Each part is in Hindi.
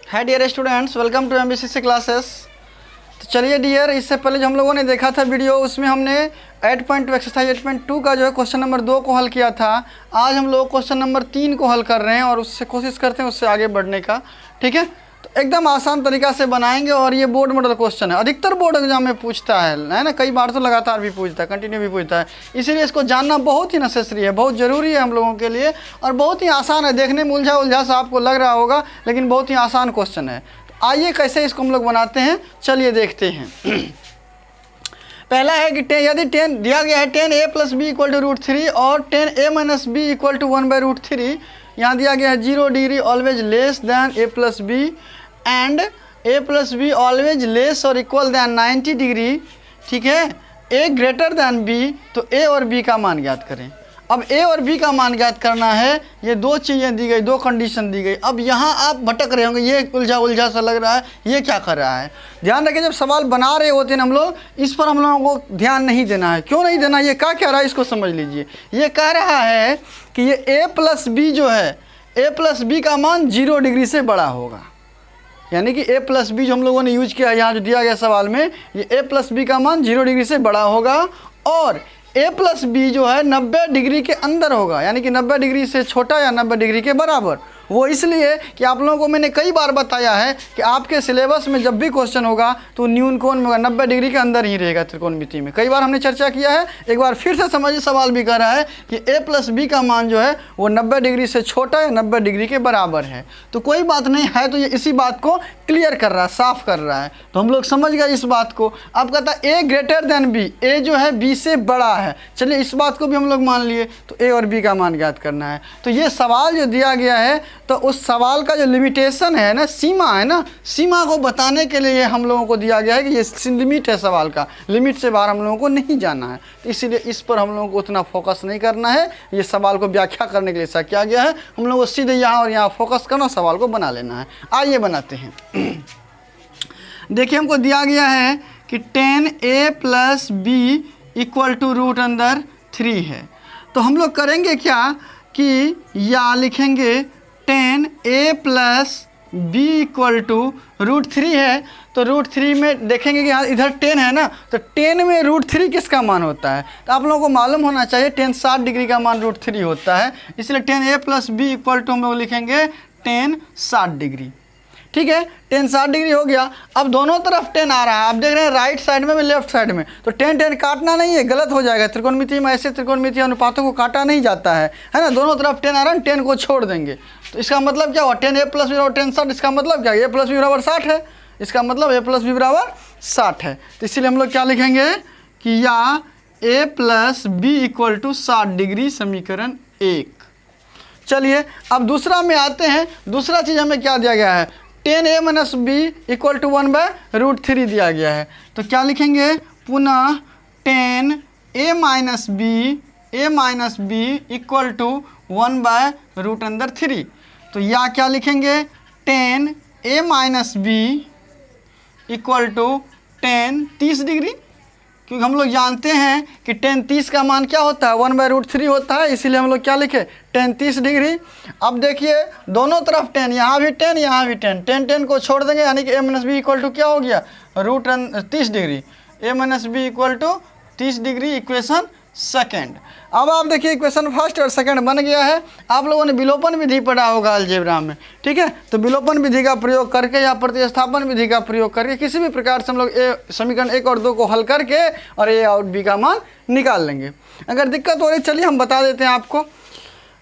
Hi dear students, welcome to MBCC classes. तो चलिए डियर, इससे पहले जो हम लोगों ने देखा था वीडियो, उसमें हमने 8.2 एक्सरसाइज 8.2 का जो है क्वेश्चन नंबर 2 को हल किया था। आज हम लोग क्वेश्चन नंबर 3 को हल कर रहे हैं और उससे कोशिश करते हैं उससे आगे बढ़ने का। ठीक है, तो एकदम आसान तरीक़ा से बनाएंगे और ये बोर्ड मॉडल क्वेश्चन है, अधिकतर बोर्ड एग्जाम में पूछता है ना, कई बार तो लगातार भी पूछता है, कंटिन्यू भी पूछता है। इसीलिए इसको जानना बहुत ही नेसेसरी है, बहुत ज़रूरी है हम लोगों के लिए और बहुत ही आसान है। देखने में उलझा उलझा सा आपको लग रहा होगा, लेकिन बहुत ही आसान क्वेश्चन है। तो आइए कैसे इसको हम लोग बनाते हैं, चलिए देखते हैं। पहला है कि यदि 10 दिया गया है 10a + b = √3 और 10a - b = 1/√3। यहाँ दिया गया है 0 degree always less than a + b and a + b always less और इक्वल दैन 90 डिग्री। ठीक है, a ग्रेटर दैन b, तो a और b का मान ज्ञात करें। अब a और b का मान ज्ञात करना है, ये दो चीज़ें दी गई, दो कंडीशन दी गई। अब यहाँ आप भटक रहे होंगे, ये उलझा उलझा सा लग रहा है, ये क्या कर रहा है। ध्यान रखें, जब सवाल बना रहे होते हैं हम लोग, इस पर हम लोगों को ध्यान नहीं देना है। क्यों नहीं देना, ये क्या कह रहा है इसको समझ लीजिए। ये कह रहा है कि ये a + b जो है, a + b का मान 0 डिग्री से बड़ा होगा। यानी कि a + b जो हम लोगों ने यूज किया यहाँ जो दिया गया सवाल में, ये a + b का मान 0 डिग्री से बड़ा होगा और a + b जो है 90 डिग्री के अंदर होगा, यानी कि 90 डिग्री से छोटा या 90 डिग्री के बराबर। वो इसलिए कि आप लोगों को मैंने कई बार बताया है कि आपके सिलेबस में जब भी क्वेश्चन होगा तो न्यून कोण में होगा, 90 डिग्री के अंदर ही रहेगा त्रिकोणमिति में। कई बार हमने चर्चा किया है, एक बार फिर से समझिए। सवाल भी कर रहा है कि a + b का मान जो है वो 90 डिग्री से छोटा या 90 डिग्री के बराबर है। तो कोई बात नहीं है, तो ये इसी बात को क्लियर कर रहा है, साफ कर रहा है। तो हम लोग समझ गए इस बात को। अब कहता है a greater than b, a जो है b से बड़ा है। चलिए इस बात को भी हम लोग मान लिए, तो a और b का मान ज्ञात करना है। तो ये सवाल जो दिया गया है, तो उस सवाल का जो लिमिटेशन है ना, सीमा है ना, सीमा को बताने के लिए हम लोगों को दिया गया है कि ये लिमिट है सवाल का, लिमिट से बाहर हम लोगों को नहीं जाना है। तो इसीलिए इस पर हम लोगों को उतना फोकस नहीं करना है। ये सवाल को व्याख्या करने के लिए ऐसा किया गया है। हम लोगों को सीधे यहाँ और यहाँ फोकस करना, सवाल को बना लेना है। आइए बनाते हैं। देखिए, हमको दिया गया है कि 10a + b = √3 है। तो हम लोग करेंगे क्या कि या लिखेंगे 10a + b = √3 है। तो √3 में देखेंगे कि यहाँ इधर 10 है ना, तो 10 में √3 किसका मान होता है। तो आप लोगों को मालूम होना चाहिए 10 60 डिग्री का मान √3 होता है। इसलिए 10a + b = हम लोग लिखेंगे 10 60 डिग्री। ठीक है, 10 60 डिग्री हो गया। अब दोनों तरफ 10 आ रहा है, आप देख रहे हैं राइट साइड में लेफ्ट साइड में। तो 10 10 काटना नहीं है, गलत हो जाएगा। त्रिकोणमिति में ऐसे त्रिकोणमिति अनुपातों को काटा नहीं जाता है ना। दोनों तरफ 10 आ रहा है, 10 को छोड़ देंगे। तो इसका मतलब क्या हुआ, 10a + b = 10 60। इसका मतलब क्या, a + b = 60 है। इसका मतलब a + b = 60 है। तो इसीलिए हम लोग क्या लिखेंगे कि या a + b = 60 डिग्री, समीकरण 1। चलिए अब दूसरा में आते हैं। दूसरा चीज़ हमें क्या दिया गया है, 10a - b = 1/√3 दिया गया है। तो क्या लिखेंगे, पुनः 10a - b = 1/√3। तो या क्या लिखेंगे, 10a - b = 10 30 डिग्री, क्योंकि हम लोग जानते हैं कि 10 30 का मान क्या होता है, 1/√3 होता है। इसीलिए हम लोग क्या लिखे, 10 30 डिग्री। अब देखिए दोनों तरफ 10, यहाँ भी 10 यहाँ भी 10, 10 10 को छोड़ देंगे, यानी कि a - b = क्या हो गया, √30 degree. a - b = 30 degree, equation second. अब आप देखिए इक्वेशन फर्स्ट और सेकंड बन गया है। आप लोगों ने विलोपन विधि पढ़ा होगा अलजेब्रा में। ठीक है, तो विलोपन विधि का प्रयोग करके या प्रतिस्थापन विधि का प्रयोग करके किसी भी प्रकार से हम लोग समीकरण 1 और 2 को हल करके और a और b का मान निकाल लेंगे। अगर दिक्कत हो रही, चलिए हम बता देते हैं आपको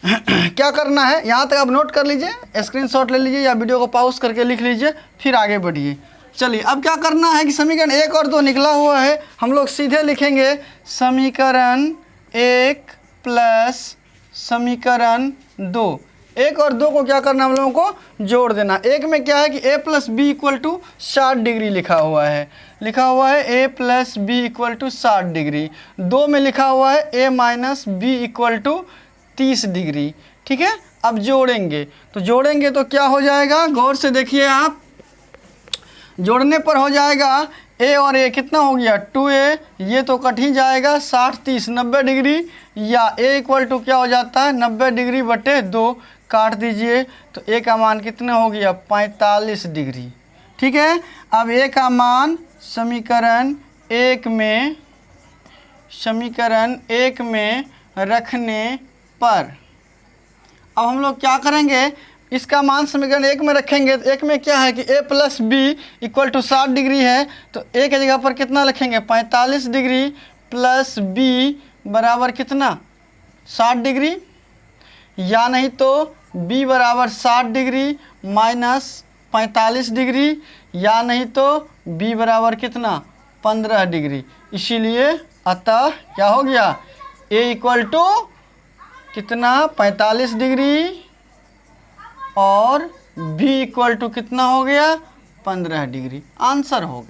क्या करना है। यहाँ तक आप नोट कर लीजिए, स्क्रीनशॉट ले लीजिए या वीडियो को पॉज करके लिख लीजिए, फिर आगे बढ़िए। चलिए अब क्या करना है कि समीकरण 1 और 2 निकला हुआ है, हम लोग सीधे लिखेंगे समीकरण 1 + समीकरण 2। 1 और 2 को क्या करना, हम लोगों को जोड़ देना। 1 में क्या है कि a + b = 60 डिग्री लिखा हुआ है, a + b = 60 डिग्री। 2 में लिखा हुआ है a - b = 30 डिग्री। ठीक है, अब जोड़ेंगे तो क्या हो जाएगा, गौर से देखिए आप। जोड़ने पर हो जाएगा a और a कितना हो गया, 2a। ये तो कट ही जाएगा, 60 30 90 डिग्री, या a = क्या हो जाता है, 90 डिग्री बटे 2। काट दीजिए तो ए का मान कितना हो गया 45 डिग्री। ठीक है, अब ए का मान समीकरण एक में रखने पर अब हम लोग क्या करेंगे, इसका मान समीकरण एक में रखेंगे तो एक में क्या है कि a plus b equal to 60 degree है, तो a के जगह पर कितना लिखेंगे 45 डिग्री प्लस b बराबर कितना 60 डिग्री, या नहीं तो b बराबर 60 डिग्री माइनस 45 डिग्री, या नहीं तो b बराबर कितना 15 डिग्री। इसीलिए अतः क्या हो गया a इक्वल टू कितना 45 डिग्री और b इक्वल टू कितना हो गया 15 डिग्री। आंसर हो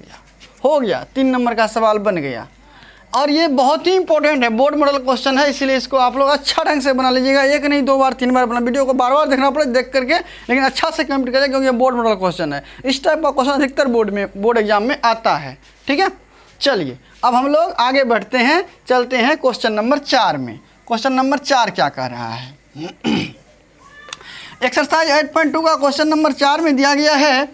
गया 3 नंबर का सवाल बन गया। और ये बहुत ही इंपॉर्टेंट है, बोर्ड मॉडल क्वेश्चन है, इसीलिए इसको आप लोग अच्छा ढंग से बना लीजिएगा। एक नहीं 2 बार 3 बार अपना वीडियो को बार देखना पड़े देख करके, लेकिन अच्छा से कंप्लीट करें क्योंकि ये बोर्ड मॉडल क्वेश्चन है। इस टाइप का क्वेश्चन अधिकतर बोर्ड एग्जाम में आता है। ठीक है, चलिए अब हम लोग आगे बढ़ते हैं, चलते हैं क्वेश्चन नंबर 4 में। क्वेश्चन नंबर 4 क्या कह रहा है एक्सरसाइज 8.2 का क्वेश्चन नंबर 4 में दिया गया है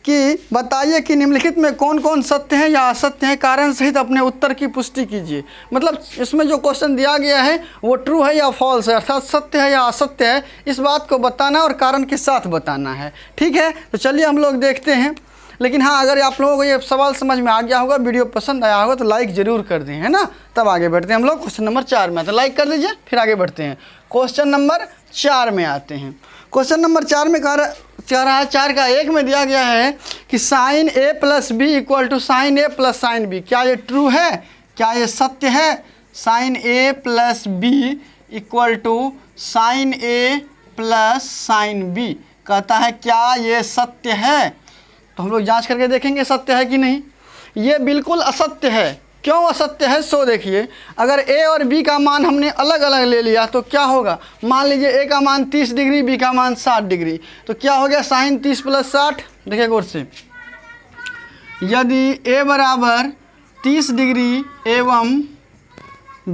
कि बताइए कि निम्नलिखित में कौन कौन सत्य हैं या असत्य हैं, कारण सहित अपने उत्तर की पुष्टि कीजिए। मतलब इसमें जो क्वेश्चन दिया गया है वो ट्रू है या फॉल्स है, अर्थात सत्य है या असत्य है, इस बात को बताना और कारण के साथ बताना है। ठीक है, तो चलिए हम लोग देखते हैं। लेकिन हाँ, अगर आप लोगों को ये सवाल समझ में आ गया होगा, वीडियो पसंद आया होगा तो लाइक ज़रूर कर दें, है ना। तब आगे बढ़ते हैं हम लोग क्वेश्चन नंबर 4 में। तो लाइक कर दीजिए, फिर आगे बढ़ते हैं। क्वेश्चन नंबर 4 में आते हैं। क्वेश्चन नंबर 4 में कह रहा है 4 का 1 में दिया गया है कि sine a plus b equal to sine a plus sine b. क्या ये ट्रू है, क्या ये सत्य है? Sine a plus b equal to sine a plus sine b कहता है, क्या ये सत्य है? तो हम लोग जांच करके देखेंगे सत्य है कि नहीं। ये बिल्कुल असत्य है। क्यों असत्य है सो देखिए, अगर a और b का मान हमने अलग अलग ले लिया तो क्या होगा। मान लीजिए a का मान 30 डिग्री, b का मान 60 डिग्री, तो क्या हो गया साइन 30 प्लस 60। देखिए गौर से, यदि a बराबर 30 डिग्री एवं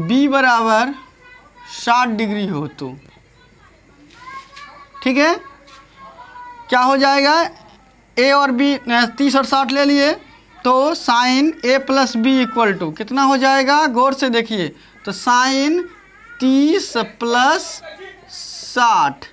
b बराबर 60 डिग्री हो तो ठीक है, क्या हो जाएगा, a और b 30 और 60 ले लिए तो sine a plus b equal to कितना हो जाएगा। गौर से देखिए, तो साइन 30 प्लस 60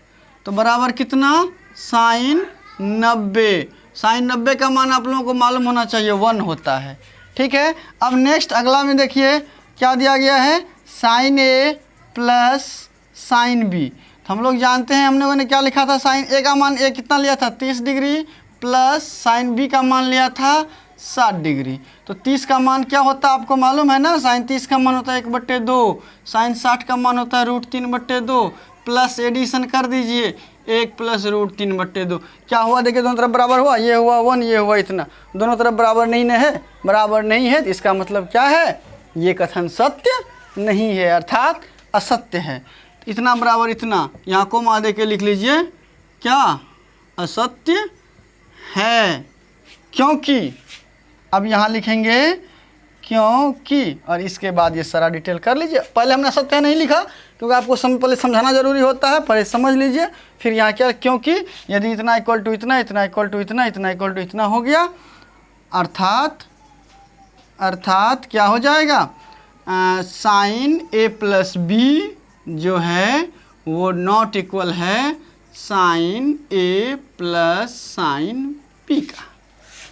तो बराबर कितना साइन 90। साइन 90 का मान आप लोगों को मालूम होना चाहिए 1 होता है। ठीक है, अब नेक्स्ट अगला में देखिए क्या दिया गया है, sine a plus sine b। तो हम लोग जानते हैं, हम लोगों ने क्या लिखा था, साइन a का मान a कितना लिया था 30 डिग्री प्लस साइन b का मान लिया था 60 डिग्री। तो 30 का मान क्या होता है आपको मालूम है ना, साइन 30 का मान होता है 1/2, साइन 60 का मान होता है √3/2, प्लस एडिशन कर दीजिए 1 प्लस √3/2। क्या हुआ देखिए, दोनों तरफ बराबर हुआ, ये हुआ 1, ये हुआ इतना, दोनों तरफ बराबर नहीं है, बराबर नहीं है, तो इसका मतलब क्या है, ये कथन सत्य नहीं है, अर्थात असत्य है। इतना बराबर इतना, यहाँ को मा दे के लिख लीजिए, क्या असत्य है, क्योंकि अब यहाँ लिखेंगे क्योंकि, और इसके बाद ये सारा डिटेल कर लीजिए। पहले हमने सत्य नहीं लिखा क्योंकि आपको पहले समझाना जरूरी होता है, पहले समझ लीजिए, फिर यहाँ क्या क्योंकि यदि इतना इक्वल टू इतना, इतना इक्वल टू इतना, इतना इक्वल टू इतना हो गया, अर्थात क्या हो जाएगा, साइन a प्लस बी जो है वो नॉट इक्वल है sine a plus sine b का।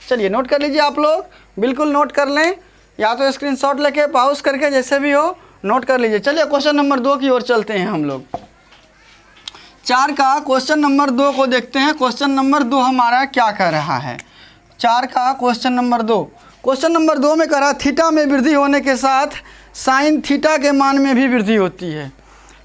चलिए नोट कर लीजिए, आप लोग बिल्कुल नोट कर लें, या तो स्क्रीनशॉट लेके पॉज करके जैसे भी हो नोट कर लीजिए। चलिए क्वेश्चन नंबर 2 की ओर चलते हैं हम लोग। 4 का क्वेश्चन नंबर 2 को देखते हैं। क्वेश्चन नंबर 2 हमारा क्या कह रहा है, 4 का क्वेश्चन नंबर 2। क्वेश्चन नंबर 2 में कह रहा थीटा में वृद्धि होने के साथ साइन थीटा के मान में भी वृद्धि होती है।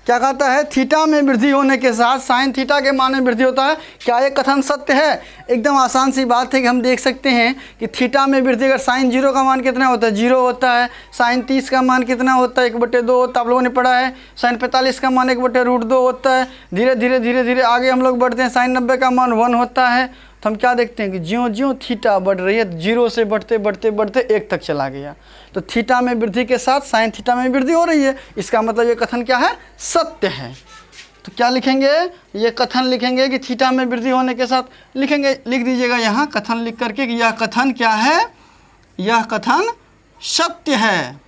क्या कहता है, थीटा में वृद्धि होने के साथ साइन थीटा के मान में वृद्धि होता है। क्या ये कथन सत्य है? एकदम आसान सी बात है कि हम देख सकते हैं कि थीटा में वृद्धि, अगर साइन 0 का मान कितना होता है 0 होता है, साइन 30 का मान कितना होता है 1/2 होता है, आप लोगों ने पढ़ा है। साइन 45 का मान 1/√2 होता है। धीरे धीरे आगे हम लोग बढ़ते हैं, साइन 90 का मान 1 होता है। तो हम क्या देखते हैं कि ज्यों ज्यों थीटा बढ़ रही है 0 से बढ़ते 1 तक चला गया, तो थीटा में वृद्धि के साथ साइन थीटा में वृद्धि हो रही है। इसका मतलब ये कथन क्या है, सत्य है। तो क्या लिखेंगे, ये कथन लिखेंगे कि थीटा में वृद्धि होने के साथ लिखेंगे, लिख दीजिएगा यहाँ कथन लिख करके कि यह कथन क्या है, यह कथन सत्य है,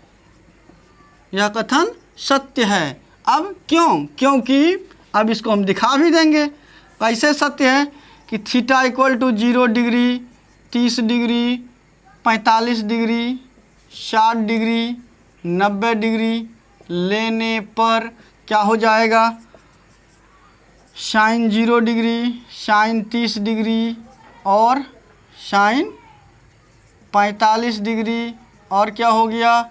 यह कथन सत्य है। अब क्यों, क्योंकि अब इसको हम दिखा भी देंगे कैसे सत्य है कि theta equal to 0 degree, 30 degree, 45 degree, 60 degree, 90 degree लेने पर क्या हो जाएगा, साइन 0 डिग्री, साइन 30 डिग्री और साइन 45 डिग्री और क्या हो गया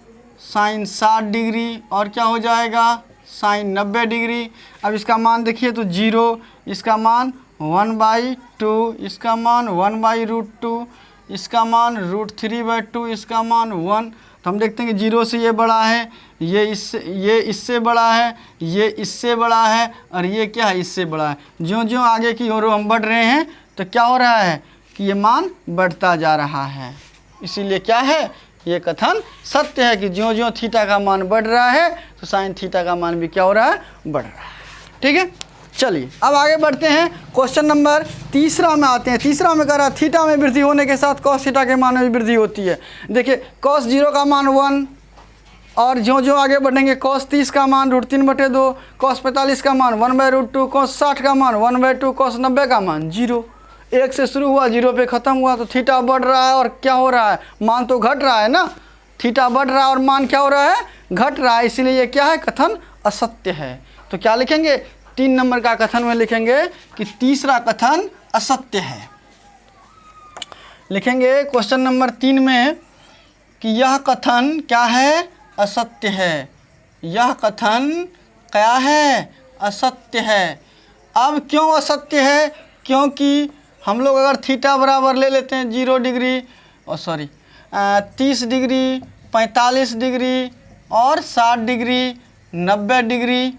साइन 60 डिग्री और क्या हो जाएगा साइन 90 डिग्री। अब इसका मान देखिए तो 0, इसका मान 1/2, इसका मान 1/√2, इसका मान √3/2, इसका मान 1। तो हम देखते हैं कि 0 से ये बड़ा है, ये इससे बड़ा है, ये इससे बड़ा है और ये क्या है, इससे बड़ा है। ज्यों ज्यों आगे की ओर हम बढ़ रहे हैं तो क्या हो रहा है कि ये मान बढ़ता जा रहा है। इसीलिए क्या है, ये कथन सत्य है कि ज्यों ज्यों थीटा का मान बढ़ रहा है तो साइन थीटा का मान भी क्या हो रहा है, बढ़ रहा है। ठीक है, चलिए अब आगे बढ़ते हैं। क्वेश्चन नंबर 3 में आते हैं। 3 में कह रहा है थीटा में वृद्धि होने के साथ कॉस थीटा के मान में भी वृद्धि होती है। देखिए कॉस 0 का मान 1 और ज्यों ज्यों आगे बढ़ेंगे कॉस 30 का मान √3/2, कॉस 45 का मान 1/√2, कॉस 60 का मान 1/2, कॉस 90 का मान 0। 1 से शुरू हुआ 0 पे ख़त्म हुआ तो थीटा बढ़ रहा है और क्या हो रहा है, मान तो घट रहा है ना। थीटा बढ़ रहा है और मान क्या हो रहा है, घट रहा है। इसीलिए ये क्या है, कथन असत्य है। तो क्या लिखेंगे, 3 नंबर का कथन में लिखेंगे कि तीसरा कथन असत्य है। लिखेंगे क्वेश्चन नंबर 3 में कि यह कथन क्या है, असत्य है। यह कथन क्या है, असत्य है। अब क्यों असत्य है, क्योंकि हम लोग अगर थीटा बराबर ले लेते हैं 0 डिग्री 30 डिग्री, 45 डिग्री और 60 डिग्री, 90 डिग्री,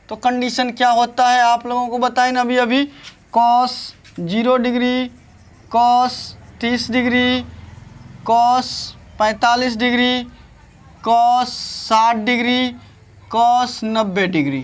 तो कंडीशन क्या होता है आप लोगों को बताएं ना अभी cos 0 degree, cos 30 degree, cos 45 degree, cos 60 degree, cos 90 degree.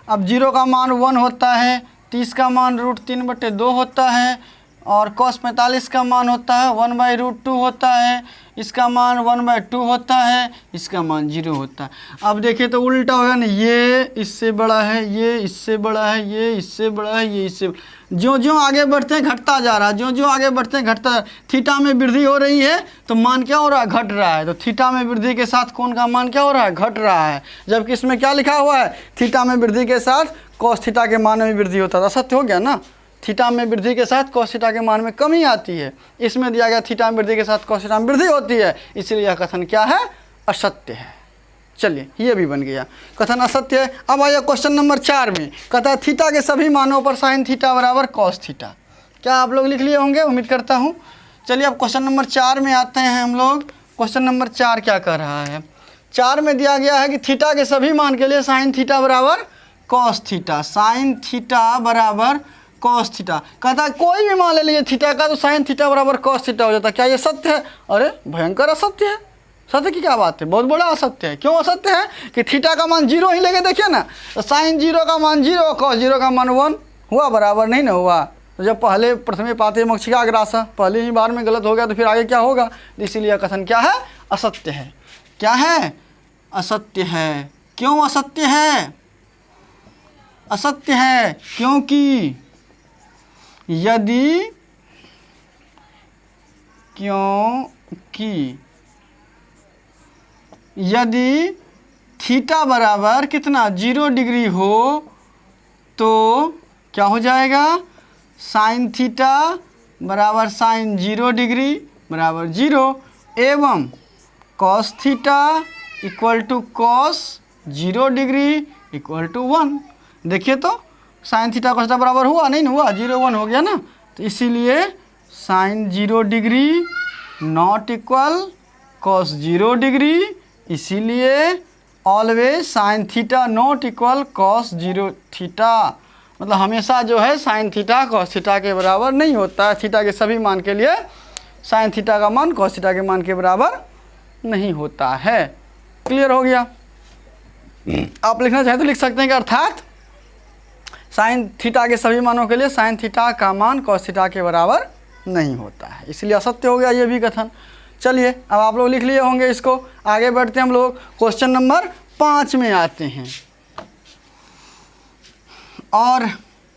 अब 0 का मान 1 होता है, 30 का मान √3/2 होता है और cos 45 का मान होता है 1/√2 होता है, इसका मान 1/2 होता है, इसका मान 0 होता है। अब देखिए तो उल्टा होगा ना, ये इससे बड़ा है, ये इससे बड़ा है, ये इससे बड़ा है, ये इससे। ज्यों ज्यों आगे बढ़ते हैं घटता जा रहा है, ज्यों ज्यों आगे बढ़ते हैं घटता। थीटा में वृद्धि हो रही है तो मान क्या हो रहा है, घट रहा है। तो थीटा में वृद्धि के साथ कौन का मान क्या हो रहा है, घट रहा है। जबकि इसमें क्या लिखा हुआ है, थीटा में वृद्धि के साथ कॉस थीटा के मान में वृद्धि होता था। सत्य हो गया ना, थीटा में वृद्धि के साथ कॉस थीटा के मान में कमी आती है। इसमें दिया गया थीटा में वृद्धि के साथ कॉस थीटा में वृद्धि होती है, इसलिए यह कथन क्या है, असत्य है। चलिए ये भी बन गया, कथन असत्य है। अब आइए क्वेश्चन नंबर 4 में, कहता है थीटा के सभी मानों पर साइन थीटा बराबर कॉस थीटा। क्या आप लोग लिख लिए होंगे, उम्मीद करता हूँ। चलिए अब क्वेश्चन नंबर 4 में आते हैं हम लोग। क्वेश्चन नंबर 4 क्या कह रहा है, 4 में दिया गया है कि थीटा के सभी मान के लिए साइन थीटा बराबर कॉस थीटा, साइन थीटा बराबर कॉस थीटा। कहता है कोई भी मान ले लीजिए थीटा का तो साइन थीटा बराबर कॉस थीटा हो जाता है। क्या ये सत्य है? अरे भयंकर असत्य है। सत्य की क्या बात है, बहुत बड़ा असत्य है। क्यों असत्य है कि थीटा का मान 0 ही लेके देखिए ना, तो साइन 0 का मान 0, कॉस 0 का मान 1 हुआ, बराबर नहीं ना हुआ। तो जब पहले प्रथमे पाते मक्षिका ग्रासा, पहले ही बार में गलत हो गया तो फिर आगे क्या होगा। इसीलिए कथन क्या है, असत्य है। क्या है, असत्य है। क्यों असत्य है, असत्य है क्योंकि यदि थीटा बराबर कितना 0 डिग्री हो तो क्या हो जाएगा, साइन थीटा बराबर साइन 0 डिग्री बराबर 0 एवं cos theta equal to cos 0 degree equal to 1। देखिए तो साइन थीटा कॉस थीटा बराबर हुआ नहीं हुआ, 0 1 हो गया ना। तो इसीलिए sine 0 degree not equal cos 0 degree, इसीलिए always sine theta not equal cos 0 theta. मतलब हमेशा जो है साइन थीटा कॉस थीटा के बराबर नहीं होता है। थीटा के सभी मान के लिए साइन थीटा का मान कॉस थीटा के मान के बराबर नहीं होता है। क्लियर हो गया। आप लिखना चाहें तो लिख सकते हैं कि अर्थात साइन थीटा के सभी मानों के लिए साइन थीटा का मान कॉस थीटा के बराबर नहीं होता है, इसलिए असत्य हो गया ये भी कथन। चलिए अब आप लोग लिख लिए होंगे इसको, आगे बढ़ते हैं हम लोग क्वेश्चन नंबर 5 में आते हैं। और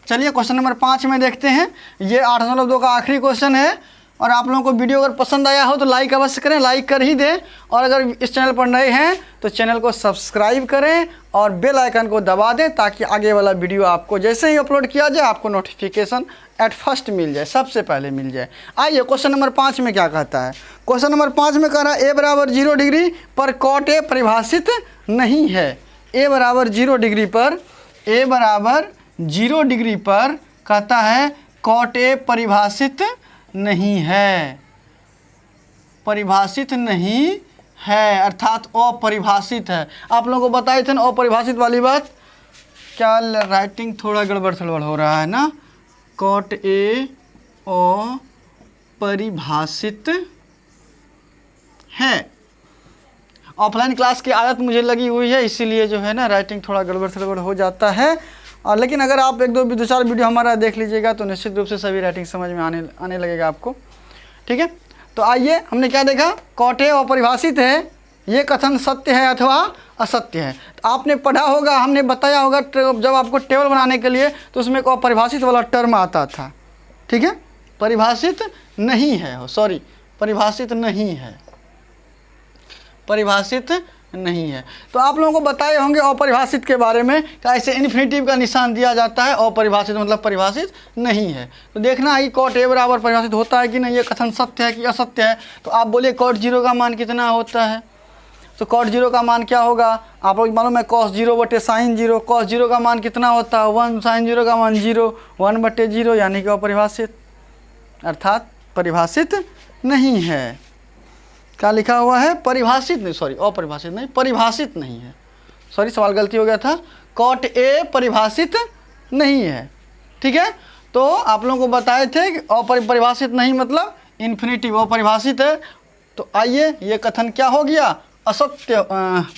चलिए क्वेश्चन नंबर 5 में देखते हैं। ये 8.2 का आखिरी क्वेश्चन है। और आप लोगों को वीडियो अगर पसंद आया हो तो लाइक अवश्य करें, लाइक कर ही दें। और अगर इस चैनल पर नए हैं तो चैनल को सब्सक्राइब करें और बेल आइकन को दबा दें, ताकि आगे वाला वीडियो आपको जैसे ही अपलोड किया जाए आपको नोटिफिकेशन एट फर्स्ट मिल जाए, सबसे पहले मिल जाए। आइए क्वेश्चन नंबर 5 में क्या कहता है। क्वेश्चन नंबर 5 में कह रहा है ए बराबर 0 डिग्री पर कॉट ए परिभाषित नहीं है। ए बराबर 0 डिग्री पर, ए बराबर 0 डिग्री पर कहता है कॉट ए परिभाषित नहीं है, परिभाषित नहीं है अर्थात अपरिभाषित है। आप लोगों को बताए थे ना अपरिभाषित वाली बात। क्या राइटिंग थोड़ा गड़बड़ सड़बड़ हो रहा है ना। कॉट ए अपरिभाषित है। ऑफलाइन क्लास की आदत मुझे लगी हुई है, इसीलिए जो है ना राइटिंग थोड़ा गड़बड़ सड़बड़ हो जाता है। और लेकिन अगर आप एक दो चार वीडियो हमारा देख लीजिएगा तो निश्चित रूप से सभी राइटिंग समझ में आने लगेगा आपको। ठीक है, तो आइए हमने क्या देखा, कॉट ए अपरिभाषित है, ये कथन सत्य है अथवा असत्य है। तो आपने पढ़ा होगा, हमने बताया होगा जब आपको टेबल बनाने के लिए तो उसमें एक अपरिभाषित वाला टर्म आता था। ठीक है, परिभाषित नहीं है, सॉरी परिभाषित नहीं है, परिभाषित नहीं है। तो आप लोगों को बताए होंगे अपरिभाषित के बारे में, ऐसे इन्फिनिटिव का निशान दिया जाता है, अपरिभाषित मतलब परिभाषित नहीं है। तो देखना है कॉट ए बराबर परिभाषित होता है कि नहीं, ये कथन सत्य है कि असत्य है। तो आप बोलिए कॉट 0 का मान कितना होता है। तो कॉट 0 का मान क्या होगा, आप लोग मालूम है कॉस 0 बटे साइन 0। कॉस 0 का मान कितना होता है 1, साइन 0 का मान 0, 1 बटे 0 यानी कि अपरिभाषित अर्थात परिभाषित नहीं है। क्या लिखा हुआ है, परिभाषित नहीं, सॉरी अपरिभाषित नहीं, परिभाषित नहीं है। सॉरी सवाल गलती हो गया था, कॉट ए परिभाषित नहीं है। ठीक है, तो आप लोगों को बताए थे कि अपरिभाषित नहीं मतलब इन्फिनिटिव, अपरिभाषित है। तो आइए ये कथन क्या हो गया, असत्य,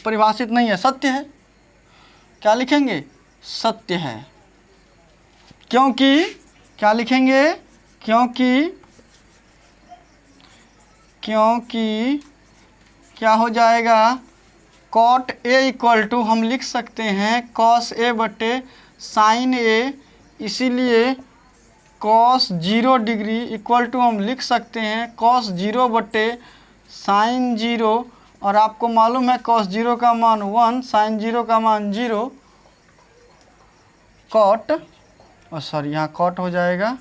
परिभाषित नहीं है, सत्य है। क्या लिखेंगे, सत्य है। क्योंकि क्या लिखेंगे, क्योंकि क्या हो जाएगा, कॉट ए इक्वल टू हम लिख सकते हैं कॉस ए बटे साइन ए, इसीलिए कॉस 0 डिग्री इक्वल टू हम लिख सकते हैं कॉस 0 बटे साइन 0। और आपको मालूम है कॉस 0 का मान 1, साइन 0 का मान 0, कॉट सॉरी यहाँ कॉट हो जाएगा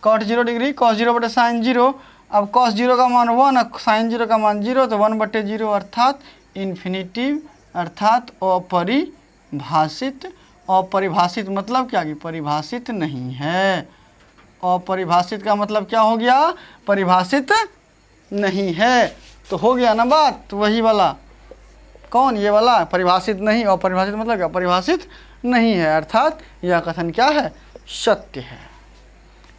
कॉट 0 डिग्री कॉस 0 बटे साइन 0। अब कॉस 0 का मान 1 और साइन 0 का मान 0, तो 1 बटे 0 अर्थात इन्फिनिटिव अर्थात अपरिभाषित। अपरिभाषित मतलब क्या कि परिभाषित नहीं है। अपरिभाषित का मतलब क्या हो गया, परिभाषित नहीं है। तो हो गया ना बात, तो वही वाला कौन, ये वाला परिभाषित नहीं। अपरिभाषित मतलब क्या, परिभाषित नहीं है अर्थात यह कथन क्या है, सत्य है।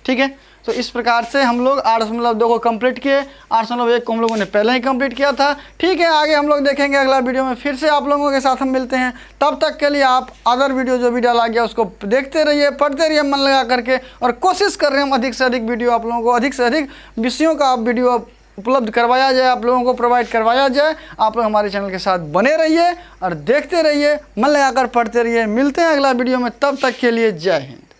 ठीक है, तो इस प्रकार से हम लोग 8.2 को कंप्लीट किए। 8.1 को हम लोगों ने पहले ही कंप्लीट किया था। ठीक है, आगे हम लोग देखेंगे अगला वीडियो में, फिर से आप लोगों के साथ हम मिलते हैं। तब तक के लिए आप अदर वीडियो जो भी डाला गया उसको देखते रहिए, पढ़ते रहिए मन लगा करके, और कोशिश कर रहे हैं हम अधिक से अधिक वीडियो आप लोगों को, अधिक से अधिक विषयों का वीडियो उपलब्ध करवाया जाए, आप लोगों को प्रोवाइड करवाया जाए। आप लोग हमारे चैनल के साथ बने रहिए और देखते रहिए, मन लगाकर पढ़ते रहिए। मिलते हैं अगला वीडियो में, तब तक के लिए जय हिंद।